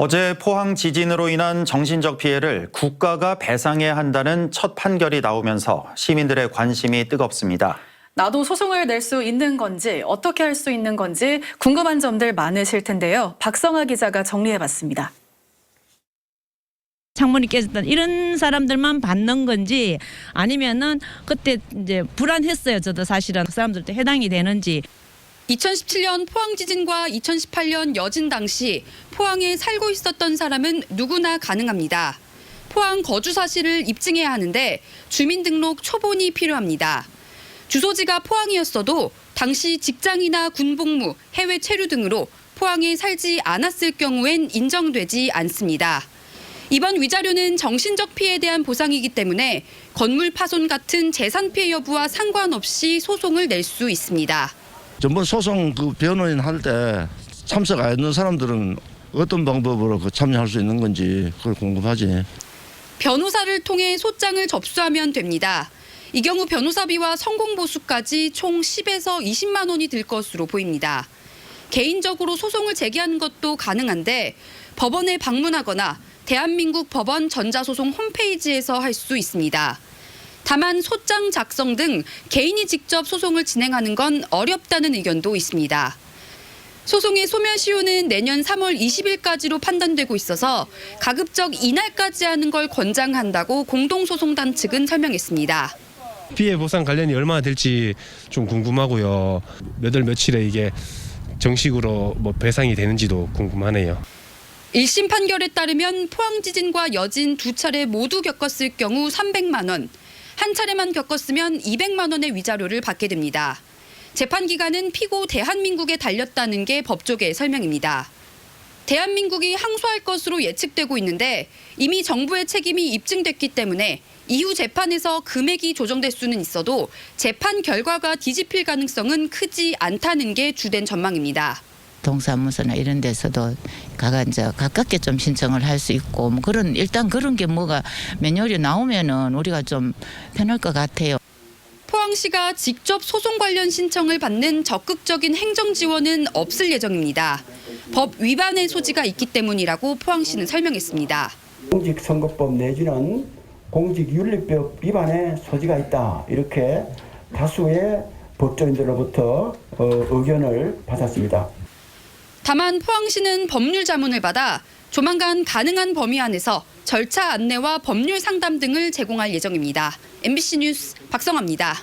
어제 포항 지진으로 인한 정신적 피해를 국가가 배상해야 한다는 첫 판결이 나오면서 시민들의 관심이 뜨겁습니다. 나도 소송을 낼 수 있는 건지, 어떻게 할 수 있는 건지 궁금한 점들 많으실 텐데요. 박성아 기자가 정리해봤습니다. 창문이 깨졌던 이런 사람들만 받는 건지 아니면은 그때 이제 불안했어요. 저도 사실은 그 사람들도 해당이 되는지. 2017년 포항 지진과 2018년 여진 당시 포항에 살고 있었던 사람은 누구나 가능합니다. 포항 거주 사실을 입증해야 하는데 주민등록 초본이 필요합니다. 주소지가 포항이었어도 당시 직장이나 군복무, 해외 체류 등으로 포항에 살지 않았을 경우엔 인정되지 않습니다. 이번 위자료는 정신적 피해에 대한 보상이기 때문에 건물 파손 같은 재산 피해 여부와 상관없이 소송을 낼 수 있습니다. 전번 소송 변호인 할 때 참석 안 했는 사람들은 어떤 방법으로 참여할 수 있는 건지 그걸 궁금하지. 변호사를 통해 소장을 접수하면 됩니다. 이 경우 변호사비와 성공보수까지 총 10에서 20만 원이 들 것으로 보입니다. 개인적으로 소송을 제기하는 것도 가능한데 법원에 방문하거나 대한민국 법원 전자소송 홈페이지에서 할 수 있습니다. 다만 소장 작성 등 개인이 직접 소송을 진행하는 건 어렵다는 의견도 있습니다. 소송의 소멸시효는 내년 3월 20일까지로 판단되고 있어서 가급적 이날까지 하는 걸 권장한다고 공동소송단 측은 설명했습니다. 피해 보상 관련이 얼마나 될지 좀 궁금하고요. 몇 월 며칠에 이게 정식으로 배상이 되는지도 궁금하네요. 1심 판결에 따르면 포항 지진과 여진 두 차례 모두 겪었을 경우 300만 원, 한 차례만 겪었으면 200만 원의 위자료를 받게 됩니다. 재판 기간은 피고 대한민국에 달렸다는 게 법조계의 설명입니다. 대한민국이 항소할 것으로 예측되고 있는데 이미 정부의 책임이 입증됐기 때문에 이후 재판에서 금액이 조정될 수는 있어도 재판 결과가 뒤집힐 가능성은 크지 않다는 게 주된 전망입니다. 동사무소나 이런 데서도 이제 가깝게 좀 신청을 할 수 있고 일단 그런 게 뭐가 매뉴얼이 나오면은 우리가 좀 편할 것 같아요. 포항시가 직접 소송 관련 신청을 받는 적극적인 행정 지원은 없을 예정입니다. 법 위반의 소지가 있기 때문이라고 포항시는 설명했습니다. 공직선거법 내지는 공직윤리법 위반의 소지가 있다. 이렇게 다수의 법조인들로부터 의견을 받았습니다. 다만 포항시는 법률 자문을 받아 조만간 가능한 범위 안에서 절차 안내와 법률 상담 등을 제공할 예정입니다. MBC 뉴스 박성아입니다.